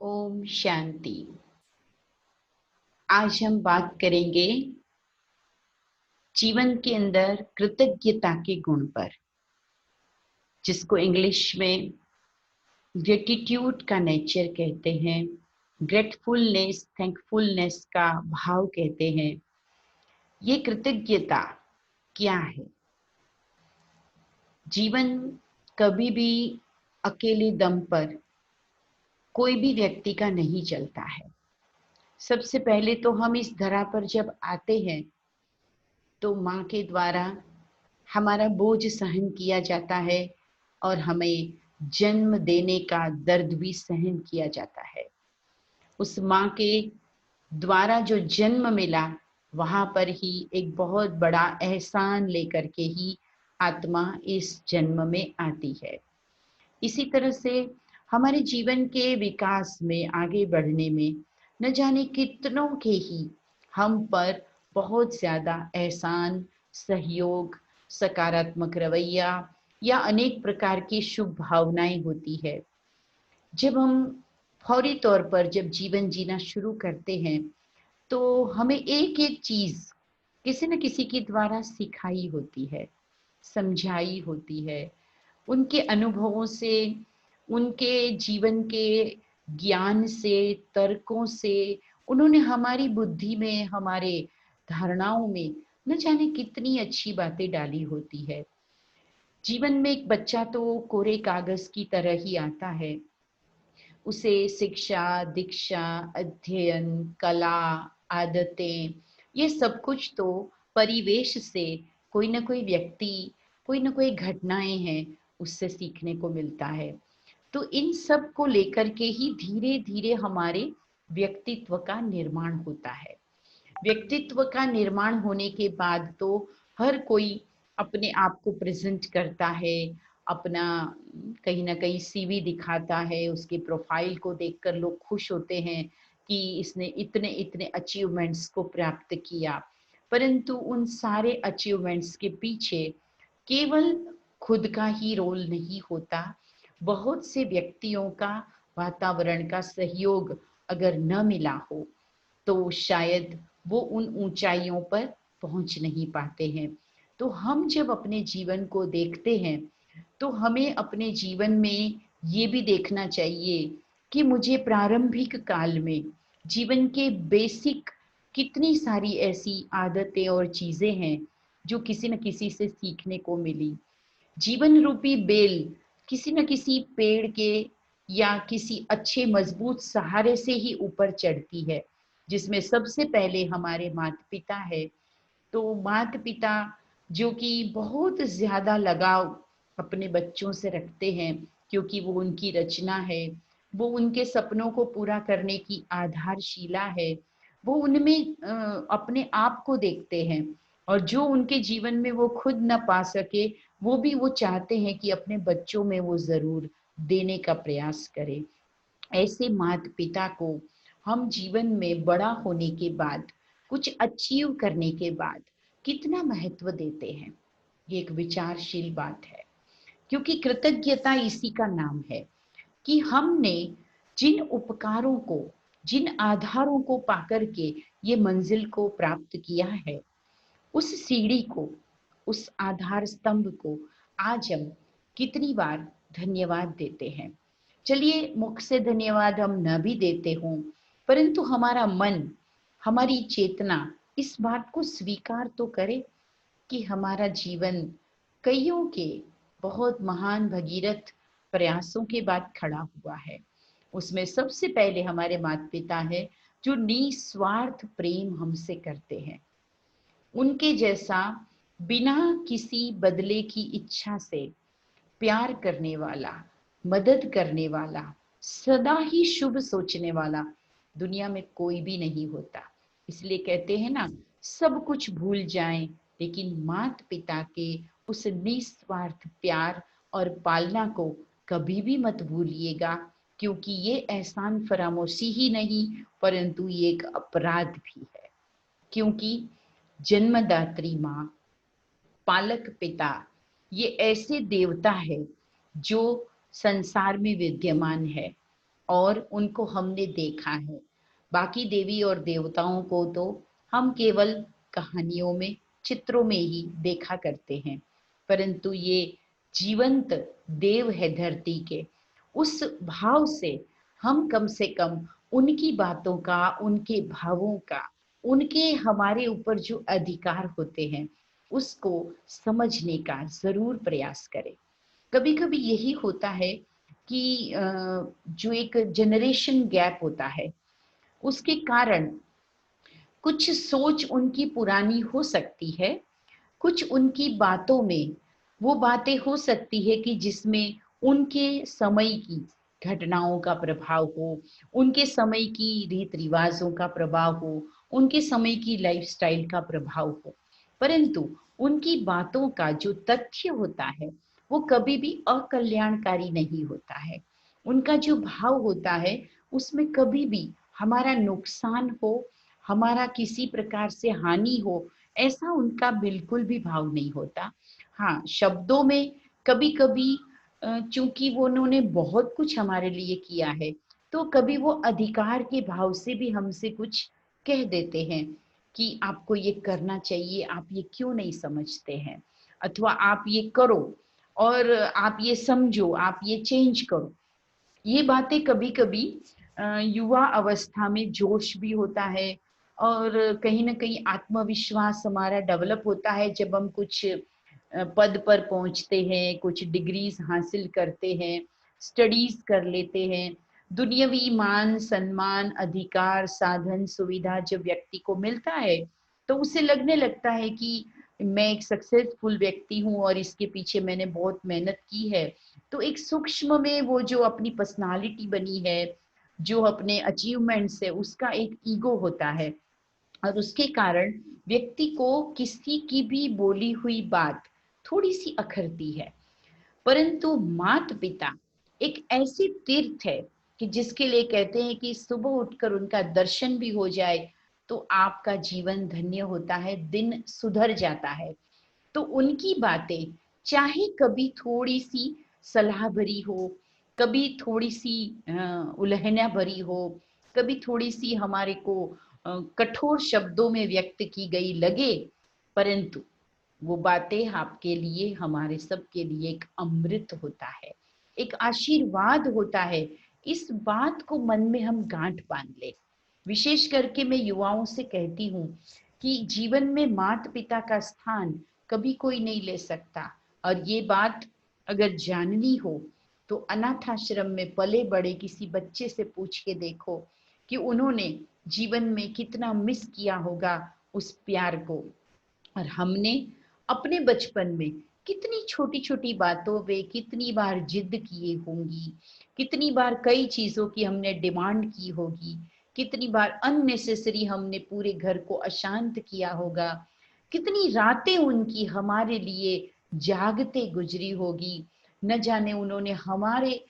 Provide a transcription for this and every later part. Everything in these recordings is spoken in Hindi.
ओम शांति। आज हम बात करेंगे जीवन के अंदर कृतज्ञता के गुण पर, जिसको इंग्लिश में ग्रेटिट्यूड का नेचर कहते हैं, ग्रेटफुलनेस, थैंकफुलनेस का भाव कहते हैं। ये कृतज्ञता क्या है? जीवन कभी भी अकेले दम पर कोई भी व्यक्ति का नहीं चलता है। सबसे पहले तो हम इस धरा पर जब आते हैं तो माँ के द्वारा हमारा बोझ सहन किया जाता है और हमें जन्म देने का दर्द भी सहन किया जाता है। उस माँ के द्वारा जो जन्म मिला, वहाँ पर ही एक बहुत बड़ा एहसान लेकर के ही आत्मा इस जन्म में आती है। इसी तरह से हमारे जीवन के विकास में, आगे बढ़ने में न जाने कितनों के ही हम पर बहुत ज़्यादा एहसान, सहयोग, सकारात्मक रवैया या अनेक प्रकार की शुभ भावनाएं होती है। जब हम फौरी तौर पर जब जीवन जीना शुरू करते हैं तो हमें एक एक चीज़ किसी न किसी के द्वारा सिखाई होती है, समझाई होती है। उनके अनुभवों से, उनके जीवन के ज्ञान से, तर्कों से उन्होंने हमारी बुद्धि में, हमारे धारणाओं में न जाने कितनी अच्छी बातें डाली होती है। जीवन में एक बच्चा तो कोरे कागज की तरह ही आता है। उसे शिक्षा, दीक्षा, अध्ययन, कला, आदतें, ये सब कुछ तो परिवेश से कोई ना कोई व्यक्ति, कोई ना कोई घटनाएं हैं, उससे सीखने को मिलता है। तो इन सब को लेकर के ही धीरे धीरे हमारे व्यक्तित्व का निर्माण होता है। व्यक्तित्व का निर्माण होने के बाद तो हर कोई अपने आप को प्रेजेंट करता है, अपना कहीं ना कहीं सीवी दिखाता है, उसके प्रोफाइल को देखकर लोग खुश होते हैं कि इसने इतने इतने अचीवमेंट्स को प्राप्त किया। परंतु उन सारे अचीवमेंट्स के पीछे केवल खुद का ही रोल नहीं होता, बहुत से व्यक्तियों का, वातावरण का सहयोग अगर न मिला हो तो शायद वो उन ऊंचाइयों पर पहुंच नहीं पाते हैं। तो हम जब अपने जीवन को देखते हैं तो हमें अपने जीवन में ये भी देखना चाहिए कि मुझे प्रारंभिक काल में जीवन के बेसिक कितनी सारी ऐसी आदतें और चीजें हैं जो किसी न किसी से सीखने को मिली। जीवन रूपी बेल किसी न किसी पेड़ के या किसी अच्छे मजबूत सहारे से ही ऊपर चढ़ती है, जिसमें सबसे पहले हमारे माता पिता है। तो माता पिता जो कि बहुत ज्यादा लगाव अपने बच्चों से रखते हैं, क्योंकि वो उनकी रचना है, वो उनके सपनों को पूरा करने की आधारशिला है। वो उनमें अपने आप को देखते हैं और जो उनके जीवन में वो खुद न पा सके, वो भी वो चाहते हैं कि अपने बच्चों में वो जरूर देने का प्रयास करें। ऐसे माता पिता को हम जीवन में बड़ा होने के बाद, कुछ अचीव करने के बाद कितना महत्व देते हैं, ये एक विचारशील बात है। क्योंकि कृतज्ञता इसी का नाम है कि हमने जिन उपकारों को, जिन आधारों को पाकर के ये मंजिल को प्राप्त किया है, उस सीढ़ी को, उस आधार स्तंभ को आज हम कितनी बार धन्यवाद देते हैं। चलिए, मुख से धन्यवाद हम न भी देते हों, परंतु हमारा मन, हमारी चेतना इस बात को स्वीकार तो करे कि हमारा जीवन कईयों के बहुत महान भगीरथ प्रयासों के बाद खड़ा हुआ है। उसमें सबसे पहले हमारे माता पिता हैं जो निस्वार्थ प्रेम हमसे करते हैं। उनके जैसा बिना किसी बदले की इच्छा से प्यार करने वाला, मदद करने वाला, सदा ही शुभ सोचने वाला दुनिया में कोई भी नहीं होता। इसलिए कहते हैं ना, सब कुछ भूल जाएं लेकिन माता पिता के उस निस्वार्थ प्यार और पालना को कभी भी मत भूलिएगा, क्योंकि ये एहसान फरामोशी ही नहीं परंतु ये एक अपराध भी है। क्योंकि जन्मदात्री माँ, पालक पिता, ये ऐसे देवता है जो संसार में विद्यमान है और उनको हमने देखा है। बाकी देवी और देवताओं को तो हम केवल कहानियों में, चित्रों में ही देखा करते हैं, परंतु ये जीवंत देव है धरती के। उस भाव से हम कम से कम उनकी बातों का, उनके भावों का, उनके हमारे ऊपर जो अधिकार होते हैं, उसको समझने का ज़रूर प्रयास करें। कभी-कभी यही होता है कि जो एक जनरेशन गैप होता है, उसके कारण कुछ सोच उनकी पुरानी हो सकती है, कुछ उनकी बातों में वो बातें हो सकती है कि जिसमें उनके समय की घटनाओं का प्रभाव हो, उनके समय की रीत-रिवाज़ों का प्रभाव हो, उनके समय की लाइफ़स्टाइल का प्रभाव हो। परंतु उनकी बातों का जो तथ्य होता है, वो कभी भी अकल्याणकारी नहीं होता है। उनका जो भाव होता है, उसमें कभी भी हमारा नुकसान हो, हमारा किसी प्रकार से हानि हो, ऐसा उनका बिल्कुल भी भाव नहीं होता। हाँ, शब्दों में कभी-कभी चूँकि वो उन्होंने बहुत कुछ हमारे लिए किया है, तो कभी वो अधिकार के भाव से भी हमसे कुछ कह देते हैं कि आपको ये करना चाहिए, आप ये क्यों नहीं समझते हैं? अथवा आप ये करो और आप ये समझो, आप ये चेंज करो। ये बातें कभी-कभी युवा अवस्था में जोश भी होता है और कहीं न कहीं आत्मविश्वास हमारा डेवलप होता है जब हम कुछ पद पर पहुँचते हैं, कुछ डिग्रीज़ हासिल करते हैं, स्टडीज़ कर लेते हैं। दुनियावी मान-सम्मान, अधिकार, साधन, सुविधा जब व्यक्ति को मिलता है, तो उसे लगने लगता है कि मैं एक सक्सेसफुल व्यक्ति हूँ और इसके पीछे मैंने बहुत मेहनत की है। तो एक सूक्ष्म में वो जो अपनी पर्सनैलिटी बनी है, जो अपने अचीवमेंट्स है, उसका एक ईगो होता है और उसके कारण व्यक्ति को किसी की भी बोली हुई बात थोड़ी-सी अखरती है। परंतु माता-पिता एक ऐसी तीर्थ है कि जिसके लिए कहते हैं कि सुबह उठकर उनका दर्शन भी हो जाए, तो आपका जीवन धन्य होता है, दिन सुधर जाता है। तो उनकी बातें चाहे कभी थोड़ी-सी सलाह भरी हो, कभी थोड़ी-सी उल्हना भरी हो, कभी थोड़ी-सी हमारे को कठोर शब्दों में व्यक्त की गई लगे, परंतु वो बातें आपके लिए, हमारे सबके लिए एक अमृत होता है, एक आशीर्वाद होता है। इस बात को मन में हम गाँठ बाँध लें। विशेष करके मैं युवाओं से कहती हूँ कि जीवन में माता-पिता का स्थान कभी कोई नहीं ले सकता और ये बात अगर जाननी हो, तो अनाथ आश्रम में पले-बड़े किसी बच्चे से पूछ के देखो कि उन्होंने जीवन में कितना मिस किया होगा उस प्यार को। और हमने अपने बचपन में कितनी छोटी-छोटी बातों पे कितनी बार जिद किए होंगी, कितनी बार कई चीज़ों की हमने डिमांड की होगी, कितनी बार अननेसेसरी हमने पूरे घर को अशांत किया होगा, कितनी रातें उनकी हमारे लिए जागते गुज़री होगी, न जाने उन्होंने हमारे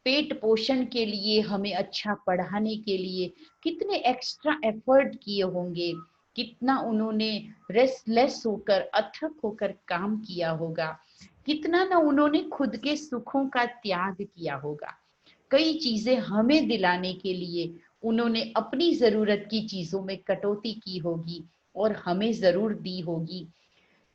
पेट पोषण के लिए, हमें अच्छा पढ़ाने के लिए कितने एक्स्ट्रा एफर्ट किए होंगे, कितना उन्होंने रेस्टलेस होकर, अथक होकर काम किया होगा, कितना ना उन्होंने खुद के सुखों का त्याग किया होगा। कई चीज़ें हमें दिलाने के लिए उन्होंने अपनी ज़रूरत की चीज़ों में कटौती की होगी और हमें ज़रूर दी होगी।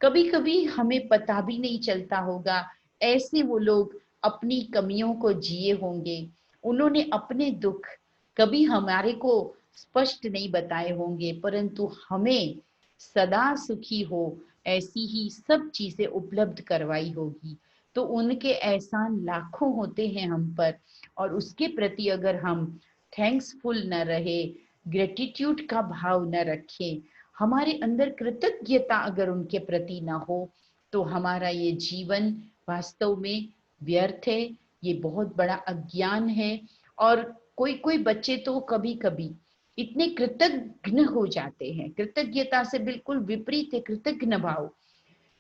कभी-कभी हमें पता भी नहीं चलता होगा, ऐसे वो लोग अपनी कमियों को जिए होंगे। उन्होंने अपने दुःख कभी हमारे को स्पष्ट नहीं बताए होंगे, परंतु हमें सदा सुखी हो, ऐसी ही सब चीज़ें उपलब्ध करवाई होगी। तो उनके एहसान लाखों होते हैं हम पर और उसके प्रति अगर हम थैंक्सफुल न रहे, ग्रैटिट्यूड का भाव न रखें, हमारे अंदर कृतज्ञता अगर उनके प्रति ना हो, तो हमारा ये जीवन वास्तव में व्यर्थ है, ये बहुत बड़ा अज्ञान है और कोई-कोई बच्चे तो कभी-कभी इतने कृतघ्न हो जाते हैं, कृतज्ञता से बिल्कुल विपरीत है कृतघ्न भाव,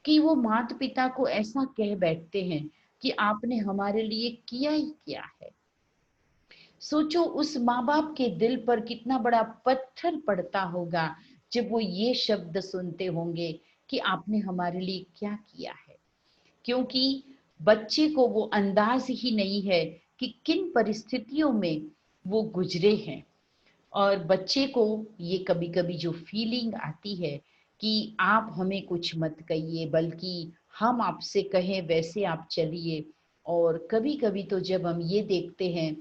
कि वो माता-पिता को ऐसा कह बैठते हैं कि आपने हमारे लिए किया ही क्या है? सोचो उस माँ-बाप के दिल पर कितना बड़ा पत्थर पड़ता होगा जब वो ये शब्द सुनते होंगे कि आपने हमारे लिए क्या किया है। क्योंकि बच्चे को वो अंदाज ही नहीं है कि किन परिस्थितियों में वो गुजरे हैं। और बच्चे को ये कभी कभी जो फीलिंग आती है कि आप हमें कुछ मत कहिए, बल्कि हम आपसे कहें वैसे आप चलिए। और कभी कभी तो जब हम ये देखते हैं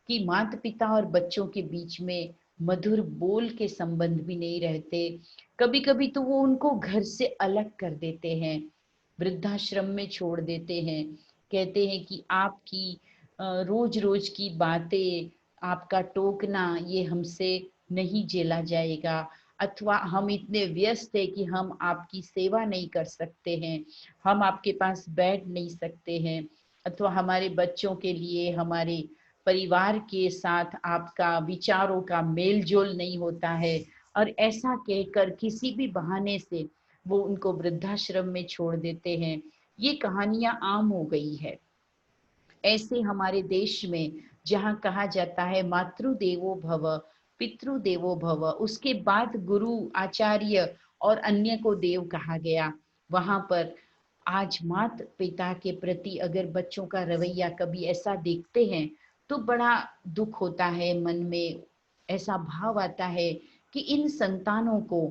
कि माता पिता और बच्चों के बीच में मधुर बोल के संबंध भी नहीं रहते, कभी कभी तो वो उनको घर से अलग कर देते हैं, वृद्धाश्रम में छोड़ देते हैं। कहते हैं कि आपकी रोज रोज की बातें, आपका टोकना ये हमसे नहीं झेला जाएगा, अथवा हम इतने व्यस्त हैं कि हम आपकी सेवा नहीं कर सकते हैं, हम आपके पास बैठ नहीं सकते हैं, अथवा हमारे बच्चों के लिए हमारे परिवार के साथ आपका विचारों का मेल जोल नहीं होता है। और ऐसा कहकर किसी भी बहाने से वो उनको वृद्धाश्रम में छोड़ देते हैं। ये कहानियां आम हो गई है। ऐसे हमारे देश में जहाँ कहा जाता है मातृदेवो भव, पितृदेवो भव, उसके बाद गुरु आचार्य और अन्य को देव कहा गया, वहां पर आज माता पिता के प्रति अगर बच्चों का रवैया कभी ऐसा देखते हैं तो बड़ा दुख होता है मन में। ऐसा भाव आता है कि इन संतानों को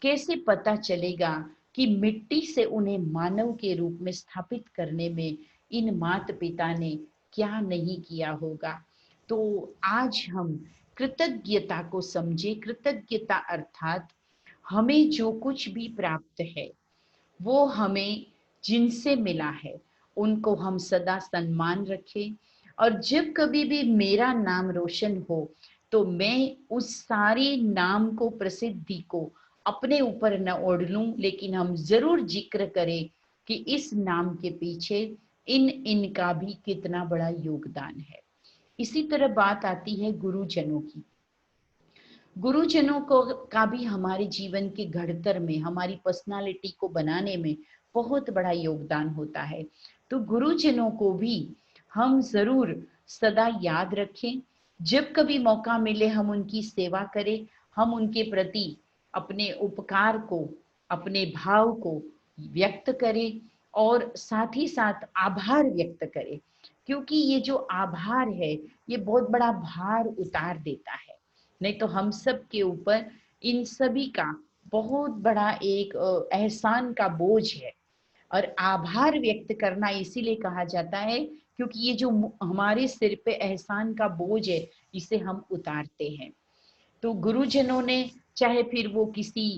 कैसे पता चलेगा कि मिट्टी से उन्हें मानव के रूप में स्थापित करने में इन माता पिता ने क्या नहीं किया होगा। तो आज हम कृतज्ञता को समझे। कृतज्ञता अर्थात हमें जो कुछ भी प्राप्त है वो हमें जिनसे मिला है उनको हम सदा सम्मान रखें। और जब कभी भी मेरा नाम रोशन हो तो मैं उस सारे नाम को, प्रसिद्धि को अपने ऊपर न ओढ़ लूं, लेकिन हम जरूर जिक्र करें कि इस नाम के पीछे इनका भी कितना बड़ा योगदान है। इसी तरह बात आती है गुरुजनों की। गुरुजनों को का भी हमारे जीवन के घड़तर में, हमारी पर्सनालिटी को बनाने में बहुत बड़ा योगदान होता है। तो गुरुजनों को भी हम जरूर सदा याद रखें। जब कभी मौका मिले हम उनकी सेवा करें, हम उनके प्रति अपने उपकार को, अपने भाव को व्यक्त करें और साथ ही साथ आभार व्यक्त करें। क्योंकि ये जो आभार है ये बहुत बड़ा भार उतार देता है। नहीं तो हम सब के ऊपर इन सभी का बहुत बड़ा एक एहसान का बोझ है। और आभार व्यक्त करना इसीलिए कहा जाता है क्योंकि ये जो हमारे सिर पे एहसान का बोझ है इसे हम उतारते हैं। तो गुरुजनों ने, चाहे फिर वो किसी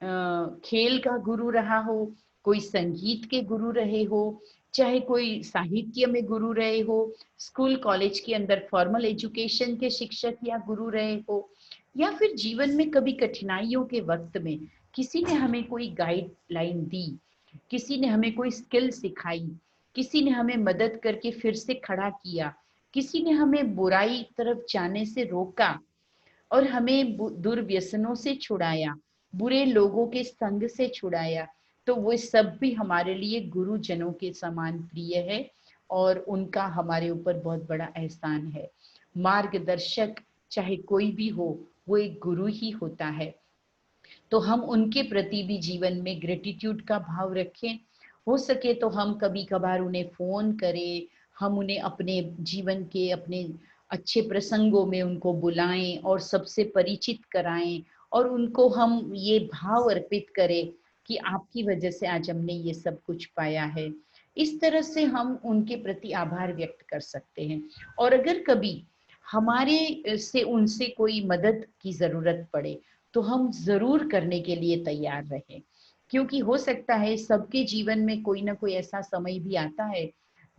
खेल का गुरु रहा हो, कोई संगीत के गुरु रहे हो, चाहे कोई साहित्य में गुरु रहे हो, स्कूल कॉलेज के अंदर फॉर्मल एजुकेशन के शिक्षक या गुरु रहे हो, या फिर जीवन में कभी कठिनाइयों के वक्त में किसी ने हमें कोई गाइडलाइन दी, किसी ने हमें कोई स्किल सिखाई, किसी ने हमें मदद करके फिर से खड़ा किया, किसी ने हमें बुराई तरफ जाने से रोका और हमें दुर्व्यसनों से छुड़ाया, बुरे लोगों के संग से छुड़ाया, तो वो सब भी हमारे लिए गुरुजनों के समान प्रिय है और उनका हमारे ऊपर बहुत बड़ा एहसान है। मार्गदर्शक चाहे कोई भी हो, वो एक गुरु ही होता है। तो हम उनके प्रति भी जीवन में ग्रेटिट्यूड का भाव रखें। हो सके तो हम कभी कभार उन्हें फोन करें, हम उन्हें अपने जीवन के अपने अच्छे प्रसंगों में उनको बुलाएं और सबसे परिचित कराएं और उनको हम ये भाव अर्पित करें कि आपकी वजह से आज हमने ये सब कुछ पाया है। इस तरह से हम उनके प्रति आभार व्यक्त कर सकते हैं। और अगर कभी हमारे से उनसे कोई मदद की जरूरत पड़े तो हम जरूर करने के लिए तैयार रहें। क्योंकि हो सकता है सबके जीवन में कोई ना कोई ऐसा समय भी आता है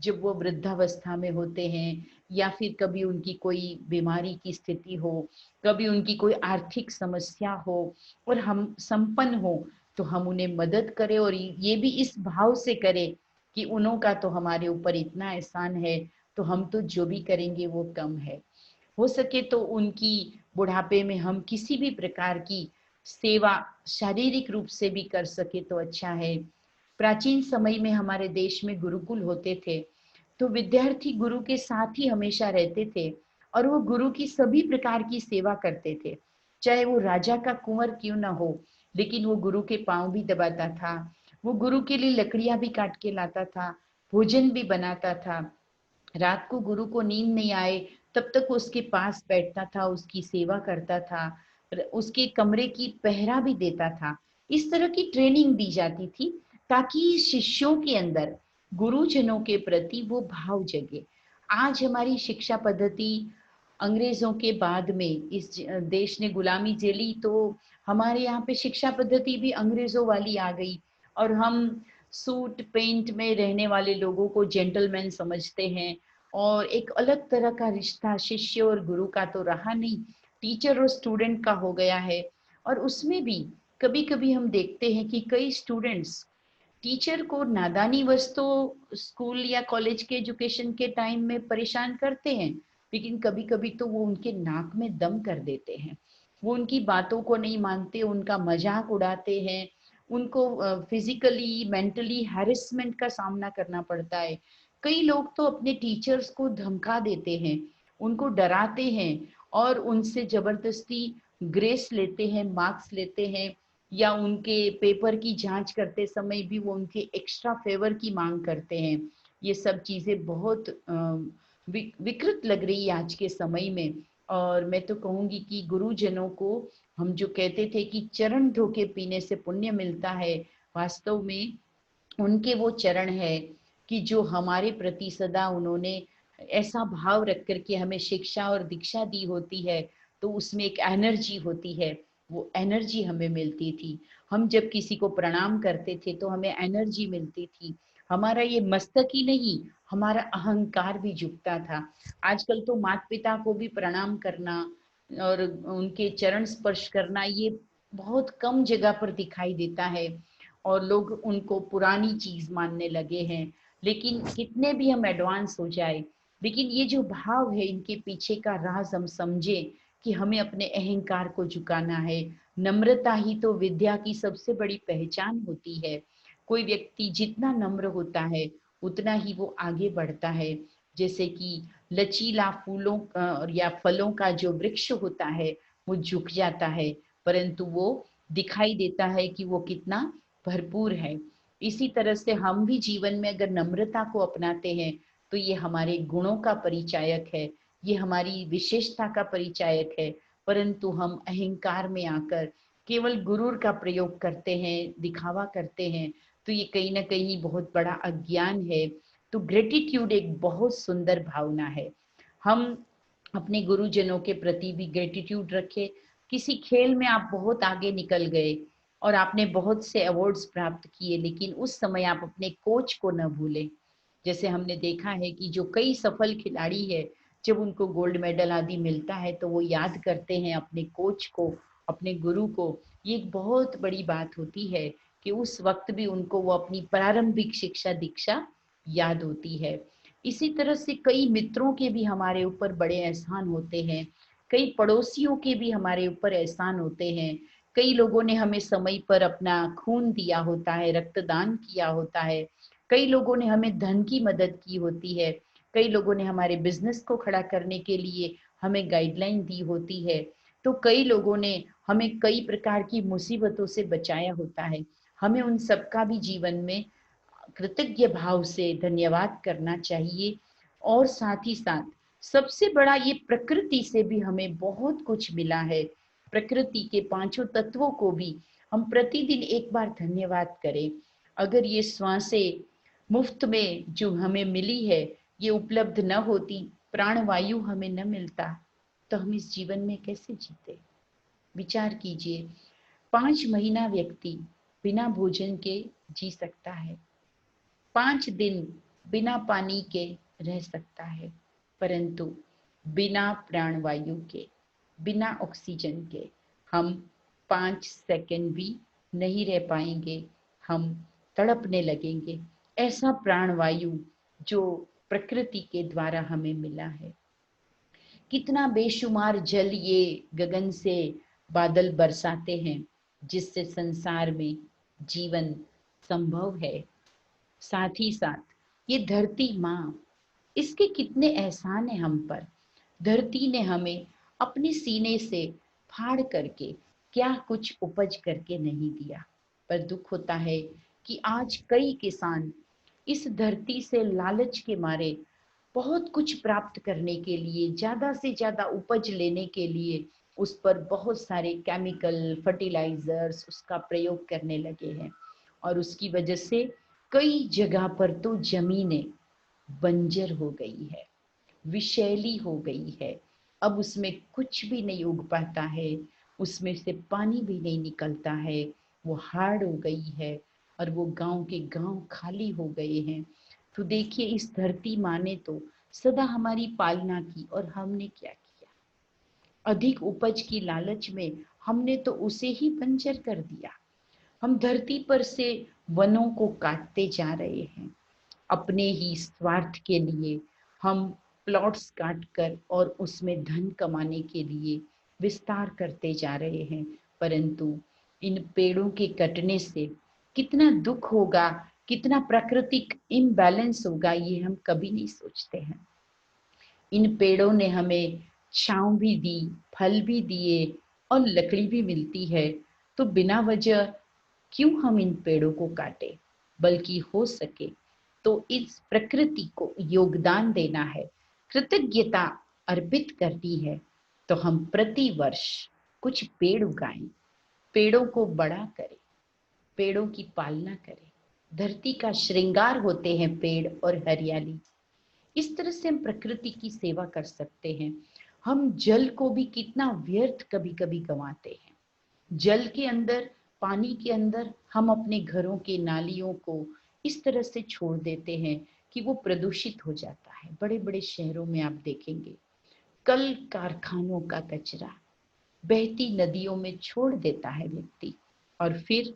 जब वो वृद्धावस्था में होते हैं, या फिर कभी उनकी कोई बीमारी की स्थिति हो, कभी उनकी कोई आर्थिक समस्या हो और हम संपन्न हो, तो हम उन्हें मदद करें और ये भी इस भाव से करें कि उन्हों का तो हमारे ऊपर इतना एहसान है, तो हम तो जो भी करेंगे वो कम है। हो सके तो उनकी बुढ़ापे में हम किसी भी प्रकार की सेवा शारीरिक रूप से भी कर सके तो अच्छा है। प्राचीन समय में हमारे देश में गुरुकुल होते थे, तो विद्यार्थी गुरु के साथ ही हमेशा रहते थे और वो गुरु की सभी प्रकार की सेवा करते थे। चाहे वो राजा का कुंवर क्यों ना हो, लेकिन वो गुरु के पांव भी दबाता था, वो गुरु के लिए लकड़ियां भी काट के लाता था, भोजन भी बनाता था। रात को गुरु को नींद नहीं आए तब तक वो उसके पास बैठता था, उसकी सेवा करता था, उसके कमरे की पहरा भी देता था। इस तरह की ट्रेनिंग दी जाती थी ताकि शिष्यों के अंदर गुरुजनों के प्रति वो भाव जगे। आज हमारी शिक्षा पद्धति अंग्रेजों के बाद में इस देश ने गुलामी झेली, तो हमारे यहाँ पे शिक्षा पद्धति भी अंग्रेजों वाली आ गई और हम सूट पेंट में रहने वाले लोगों को जेंटलमैन समझते हैं। और एक अलग तरह का रिश्ता शिष्य और गुरु का तो रहा नहीं, टीचर और स्टूडेंट का हो गया है। और उसमें भी कभी कभी हम देखते हैं कि कई स्टूडेंट्स टीचर को नादानी वश तो स्कूल या कॉलेज के एजुकेशन के टाइम में परेशान करते हैं, लेकिन कभी कभी तो वो उनके नाक में दम कर देते हैं। वो उनकी बातों को नहीं मानते, उनका मजाक उड़ाते हैं, उनको फिजिकली मेंटली हैरेसमेंट का सामना करना पड़ता है। कई लोग तो अपने टीचर्स को धमका देते हैं, उनको डराते हैं और उनसे जबरदस्ती ग्रेस लेते हैं, मार्क्स लेते हैं, या उनके पेपर की जांच करते समय भी वो उनके एक्स्ट्रा फेवर की मांग करते हैं। ये सब चीजें बहुत विकृत लग रही है आज के समय में। और मैं तो कहूंगी कि गुरुजनों को, हम जो कहते थे कि चरण धो के पीने से पुण्य मिलता है, वास्तव में उनके वो चरण है कि जो हमारे प्रति सदा उन्होंने ऐसा भाव रख कर के हमें शिक्षा और दीक्षा दी होती है, तो उसमें एक एनर्जी होती है, वो एनर्जी हमें मिलती थी। हम जब किसी को प्रणाम करते थे तो हमें एनर्जी मिलती थी। हमारा ये मस्तक ही नहीं, हमारा अहंकार भी झुकता था। आजकल तो माता पिता को भी प्रणाम करना और उनके चरण स्पर्श करना ये बहुत कम जगह पर दिखाई देता है और लोग उनको पुरानी चीज मानने लगे हैं। लेकिन कितने भी हम एडवांस हो जाए, लेकिन ये जो भाव है इनके पीछे का राज हम समझे कि हमें अपने अहंकार को झुकाना है। नम्रता ही तो विद्या की सबसे बड़ी पहचान होती है। कोई व्यक्ति जितना नम्र होता है उतना ही वो आगे बढ़ता है। जैसे कि लचीला फूलों या फलों का जो वृक्ष होता है वो झुक जाता है, परंतु वो दिखाई देता है कि वो कितना भरपूर है। इसी तरह से हम भी जीवन में अगर नम्रता को अपनाते हैं तो ये हमारे गुणों का परिचायक है, ये हमारी विशेषता का परिचायक है। परंतु हम अहंकार में आकर केवल गुरूर का प्रयोग करते हैं, दिखावा करते हैं, तो ये कहीं ना कहीं बहुत बड़ा अज्ञान है। तो ग्रेटिट्यूड एक बहुत सुंदर भावना है। हम अपने गुरुजनों के प्रति भी ग्रेटिट्यूड रखें। किसी खेल में आप बहुत आगे निकल गए और आपने बहुत से अवार्ड्स प्राप्त किए, लेकिन उस समय आप अपने कोच को न भूलें। जैसे हमने देखा है कि जो कई सफल खिलाड़ी है, जब उनको गोल्ड मेडल आदि मिलता है तो वो याद करते हैं अपने कोच को, अपने गुरु को। ये एक बहुत बड़ी बात होती है कि उस वक्त भी उनको वो अपनी प्रारंभिक शिक्षा दीक्षा याद होती है। इसी तरह से कई मित्रों के भी हमारे ऊपर बड़े एहसान होते हैं, कई पड़ोसियों के भी हमारे ऊपर एहसान होते हैं। कई लोगों ने हमें समय पर अपना खून दिया होता है, रक्तदान किया होता है। कई लोगों ने हमें धन की मदद की होती है। कई लोगों ने हमारे बिजनेस को खड़ा करने के लिए हमें गाइडलाइन दी होती है। तो कई लोगों ने हमें कई प्रकार की मुसीबतों से बचाया होता है। हमें उन सबका भी जीवन में कृतज्ञ भाव से धन्यवाद करना चाहिए। और साथ ही साथ सबसे बड़ा, ये प्रकृति से भी हमें बहुत कुछ मिला है। प्रकृति के पांचों तत्वों को भी हम प्रतिदिन एक बार धन्यवाद करें। अगर ये श्वासें मुफ्त में जो हमें मिली है, ये उपलब्ध न होती, प्राणवायु हमें न मिलता, तो हम इस जीवन में कैसे जीते? विचार कीजिए। 5 महीना व्यक्ति बिना भोजन के जी सकता है, 5 दिन बिना पानी के रह सकता है, परंतु बिना प्राणवायु के, बिना ऑक्सीजन के हम 5 सेकंड भी नहीं रह पाएंगे। हम तड़पने लगेंगे। ऐसा प्राणवायु जो प्रकृति के द्वारा हमें मिला है। कितना बेशुमार जल ये गगन से बादल बरसाते हैं, जिससे संसार में जीवन संभव है। साथ ही साथ ये धरती माँ, इसके कितने एहसान है हम पर। धरती ने हमें अपने सीने से फाड़ करके क्या कुछ उपज करके नहीं दिया। पर दुख होता है कि आज कई किसान इस धरती से लालच के मारे बहुत कुछ प्राप्त करने के लिए, ज़्यादा से ज़्यादा उपज लेने के लिए उस पर बहुत सारे केमिकल, फर्टिलाइजर्स उसका प्रयोग करने लगे हैं। और उसकी वजह से कई जगह पर तो ज़मीनें बंजर हो गई है, विषैली हो गई है। अब उसमें कुछ भी नहीं उग पाता है, उसमें से पानी भी नहीं निकलता है, वो हार्ड हो गई है और वो गाँव के गाँव खाली हो गए हैं। तो देखिए, इस धरती माँ ने तो सदा हमारी पालना की और हमने क्या किया? अधिक उपज की लालच में हमने तो उसे ही बंजर कर दिया। हम धरती पर से वनों को काटते जा रहे हैं। अपने ही स्वार्थ के लिए हम प्लॉट्स काट कर और उसमें धन कमाने के लिए विस्तार करते जा रहे हैं। परंतु इन पेड़ों के कटने से कितना दुख होगा, कितना प्राकृतिक इम्बैलेंस होगा, ये हम कभी नहीं सोचते हैं। इन पेड़ों ने हमें छाँव भी दी, फल भी दिए और लकड़ी भी मिलती है। तो बिना वजह क्यों हम इन पेड़ों को काटें? बल्कि हो सके तो इस प्रकृति को योगदान देना है, कृतज्ञता अर्पित करनी है। तो हम प्रति वर्ष कुछ पेड़ उगाएं, पेड़ों को बड़ा करें, पेड़ों की पालना करें। धरती का श्रृंगार होते हैं पेड़ और हरियाली। इस तरह से हम प्रकृति की सेवा कर सकते हैं। हम जल को भी कितना व्यर्थ कभी-कभी गंवाते हैं। जल के अंदर, पानी के अंदर हम अपने घरों के नालियों को इस तरह से छोड़ देते हैं कि वो प्रदूषित हो जाता है। बड़े-बड़े शहरों में आप देखेंगे, कल कारखानों का कचरा बहती नदियों में छोड़ देता है व्यक्ति, और फिर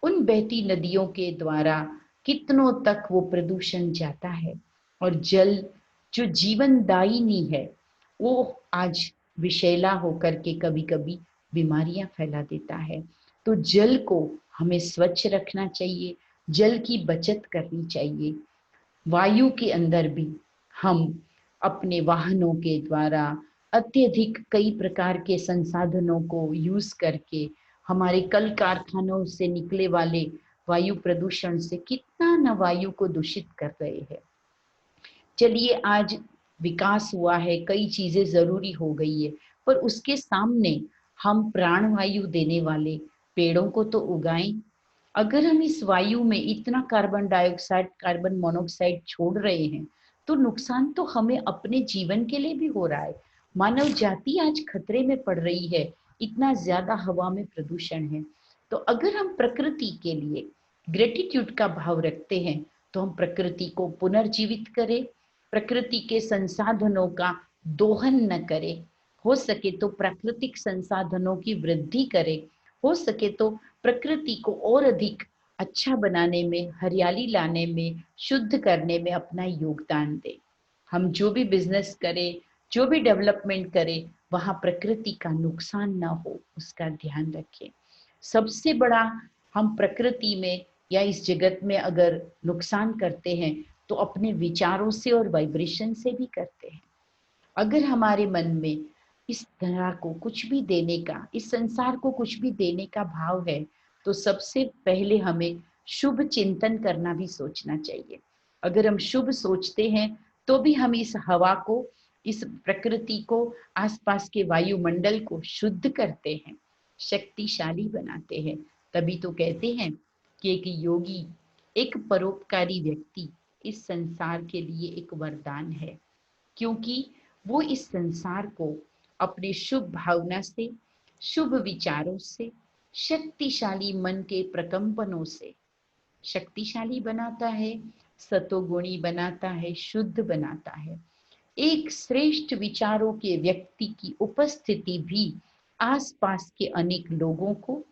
उन बहती नदियों के द्वारा कितनों तक वो प्रदूषण जाता है। और जल जो जीवनदायिनी है, वो आज विषैला होकर के कभी-कभी बीमारियां फैला देता है। तो जल को हमें स्वच्छ रखना चाहिए, जल की बचत करनी चाहिए। वायु के अंदर भी हम अपने वाहनों के द्वारा अत्यधिक कई प्रकार के संसाधनों को यूज करके हमारे कल कारखानों से निकले वाले वायु प्रदूषण से कितना न वायु को दूषित कर रहे हैं। चलिए, आज विकास हुआ है, कई चीजें जरूरी हो गई है, पर उसके सामने हम प्राणवायु देने वाले पेड़ों को तो उगाएं। अगर हम इस वायु में इतना कार्बन डाइऑक्साइड, कार्बन मोनोऑक्साइड छोड़ रहे हैं, तो नुकसान तो हमें अपने जीवन के लिए भी हो रहा है। मानव जाति आज खतरे में पड़ रही है, इतना ज्यादा हवा में प्रदूषण है। तो अगर हम प्रकृति के लिए ग्रेटिट्यूड का भाव रखते हैं, तो हम प्रकृति को पुनर्जीवित करें, प्रकृति के संसाधनों का दोहन न करें, हो सके तो प्राकृतिक संसाधनों की वृद्धि करें, हो सके तो प्रकृति को और अधिक अच्छा बनाने में, हरियाली लाने में, शुद्ध करने में अपना योगदान दें। हम जो भी बिजनेस करें, जो भी डेवलपमेंट करें, वहाँ प्रकृति का नुकसान ना हो, उसका ध्यान रखें। सबसे बड़ा हम प्रकृति में या इस जगत में अगर नुकसान करते हैं, तो अपने विचारों से और वाइब्रेशन से भी करते हैं। अगर हमारे मन में इस तरह को कुछ भी देने का, इस संसार को कुछ भी देने का भाव है, तो सबसे पहले हमें शुभ चिंतन करना भी सोचना चाहिए। अगर हम शुभ सोचते हैं, तो भी हम इस हवा को, इस प्रकृति को, आसपास के वायुमंडल को शुद्ध करते हैं, शक्तिशाली बनाते हैं। तभी तो कहते हैं कि एक योगी, एक परोपकारी व्यक्ति इस संसार के लिए एक वरदान है, क्योंकि वो इस संसार को अपने शुभ भावना से, शुभ विचारों से, शक्तिशाली मन के प्रकंपनों से शक्तिशाली बनाता है, सतोगुणी बनाता है, शुद्ध बनाता है। एक श्रेष्ठ विचारों के व्यक्ति की उपस्थिति भी आसपास के अनेक लोगों को,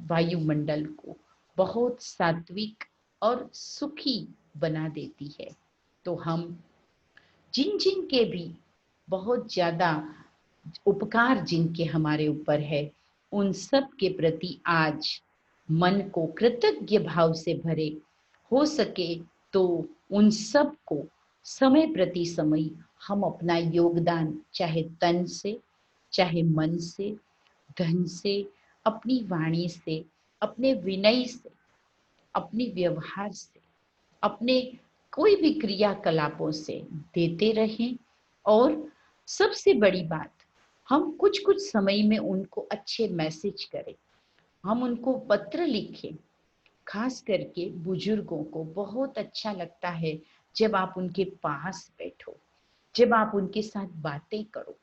वायुमंडल को बहुत सात्विक और सुखी बना देती है। तो हम जिन जिन के भी बहुत ज्यादा उपकार जिनके हमारे ऊपर है, उन सब के प्रति आज मन को कृतज्ञ भाव से भरे। हो सके तो उन सब को समय प्रति समय हम अपना योगदान, चाहे तन से, चाहे मन से, धन से, अपनी वाणी से, अपने विनय से, अपने व्यवहार से, अपने कोई भी क्रियाकलापों से देते रहें। और सबसे बड़ी बात, हम कुछ कुछ समय में उनको अच्छे मैसेज करें, हम उनको पत्र लिखें। खास करके बुजुर्गों को बहुत अच्छा लगता है जब आप उनके पास बैठो, जब आप उनके साथ बातें करो।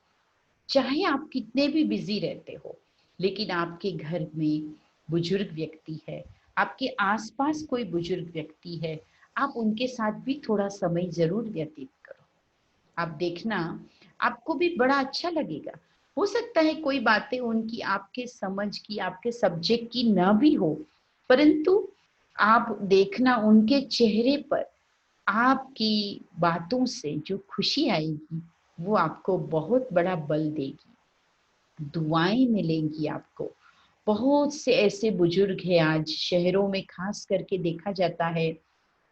चाहे आप कितने भी बिजी रहते हो, लेकिन आपके घर में बुजुर्ग व्यक्ति है, आपके आसपास कोई बुजुर्ग व्यक्ति है, आप उनके साथ भी थोड़ा समय जरूर व्यतीत करो। आप देखना, आपको भी बड़ा अच्छा लगेगा। हो सकता है कोई बातें उनकी आपके समझ की, आपके सब्जेक्ट की ना भी हो, परंतु आप देखना उनके चेहरे पर आपकी बातों से जो खुशी आएगी, वो आपको बहुत बड़ा बल देगी, दुआएं मिलेंगी आपको। बहुत से ऐसे बुजुर्ग हैं आज शहरों में, खास करके देखा जाता है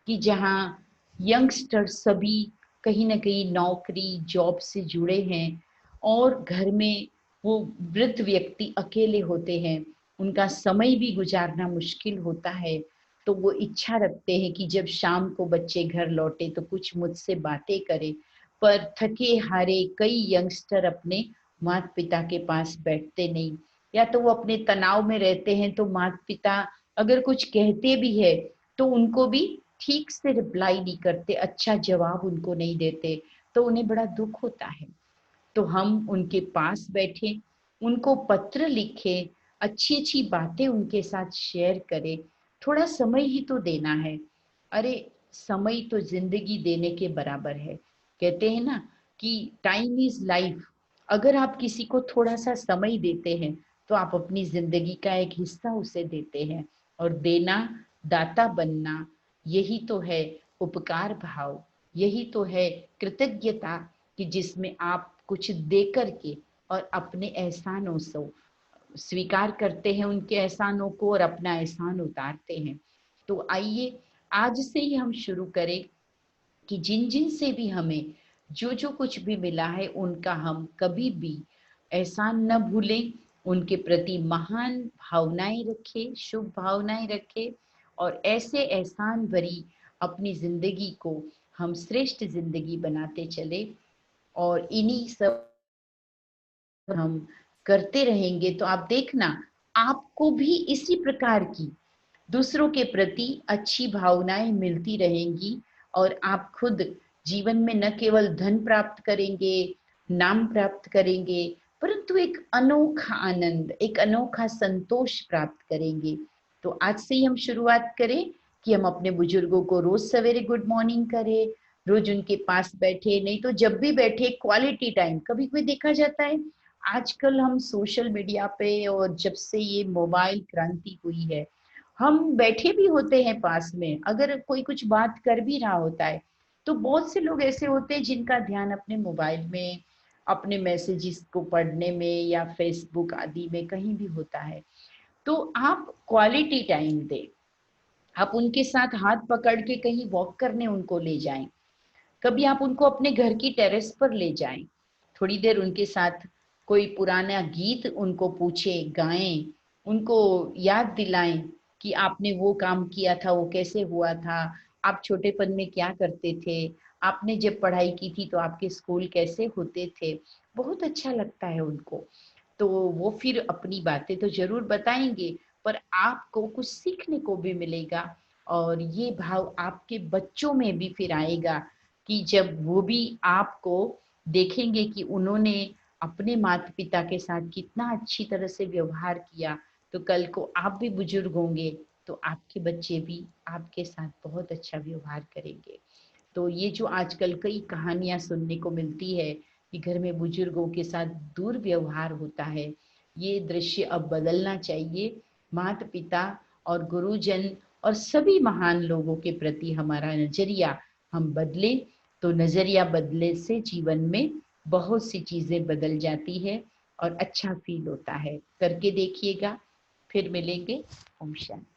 कि जहाँ यंगस्टर सभी कहीं ना कहीं नौकरी जॉब से जुड़े हैं, और घर में वो वृद्ध व्यक्ति अकेले होते हैं, उनका समय भी गुजारना मुश्किल होता है। तो वो इच्छा रखते हैं कि जब शाम को बच्चे घर लौटे तो कुछ मुझसे बातें करें। पर थके हारे कई यंगस्टर अपने माता पिता के पास बैठते नहीं, या तो वो अपने तनाव में रहते हैं, तो माता पिता अगर कुछ कहते भी है तो उनको भी ठीक से रिप्लाई नहीं करते, अच्छा जवाब उनको नहीं देते, तो उन्हें बड़ा दुख होता है। तो हम उनके पास बैठे, उनको पत्र लिखे, अच्छी अच्छी बातें उनके साथ शेयर करें। थोड़ा समय ही तो देना है। अरे, समय तो जिंदगी देने के बराबर है। कहते हैं ना कि टाइम इज लाइफ। अगर आप किसी को थोड़ा सा समय देते हैं तो आप अपनी जिंदगी का एक हिस्सा उसे देते हैं। और देना, दाता बनना, यही तो है उपकार भाव, यही तो है कृतज्ञता, कि जिसमें आप कुछ दे करके और अपने एहसानों से स्वीकार करते हैं उनके एहसानों को और अपना एहसान उतारते हैं। तो आइए आज से ही हम शुरू करें कि जिन जिन से भी हमें जो जो कुछ भी मिला है उनका हम कभी भी एहसान न भूलें, उनके प्रति महान भावनाएं रखें, शुभ भावनाएं रखें, और ऐसे एहसान भरी अपनी जिंदगी को हम श्रेष्ठ जिंदगी बनाते चले। और इन्हीं सब हम करते रहेंगे तो आप देखना, आपको भी इसी प्रकार की दूसरों के प्रति अच्छी भावनाएं मिलती रहेंगी, और आप खुद जीवन में न केवल धन प्राप्त करेंगे, नाम प्राप्त करेंगे, परंतु एक अनोखा आनंद, एक अनोखा संतोष प्राप्त करेंगे। तो आज से ही हम शुरुआत करें कि हम अपने बुजुर्गों को रोज सवेरे गुड मॉर्निंग करें, रोज उनके पास बैठे, नहीं तो जब भी बैठे क्वालिटी टाइम। कभी कभी देखा जाता है आजकल हम सोशल मीडिया पे, और जब से ये मोबाइल क्रांति हुई है, हम बैठे भी होते हैं पास में, अगर कोई कुछ बात कर भी रहा होता है तो बहुत से लोग ऐसे होते हैं जिनका ध्यान अपने मोबाइल में, अपने मैसेजेस को पढ़ने में या फेसबुक आदि में कहीं भी होता है। तो आप क्वालिटी टाइम दें, आप उनके साथ हाथ पकड़ के कहीं वॉक करने उनको ले जाएं, कभी आप उनको अपने घर की टेरेस पर ले जाएं, थोड़ी देर उनके साथ कोई पुराना गीत उनको पूछे, गाएं, उनको याद दिलाएं कि आपने वो काम किया था, वो कैसे हुआ था, आप छोटेपन में क्या करते थे, आपने जब पढ़ाई की थी तो आपके स्कूल कैसे होते थे। बहुत अच्छा लगता है उनको। तो वो फिर अपनी बातें तो ज़रूर बताएँगे, पर आपको कुछ सीखने को भी मिलेगा, और ये भाव आपके बच्चों में भी फिर आएगा कि जब वो भी आपको देखेंगे कि उन्होंने अपने माता-पिता के साथ कितना अच्छी तरह से व्यवहार किया, तो कल को आप भी बुजुर्ग होंगे, तो आपके बच्चे भी आपके साथ बहुत अच्छा व्यवहार करेंगे। तो ये जो आजकल कई कहानियाँ सुनने को मिलती है कि घर में बुजुर्गों के साथ दुर्व्यवहार होता है, ये दृश्य अब बदलना चाहिए। माता-पिता और गुरुजन और सभी महान लोगों के प्रति हमारा नज़रिया हम बदलें, तो नज़रिया बदलने से जीवन में बहुत सी चीज़ें बदल जाती है और अच्छा फ़ील होता है। करके देखिएगा, फिर मिलेंगे। ओम शांति।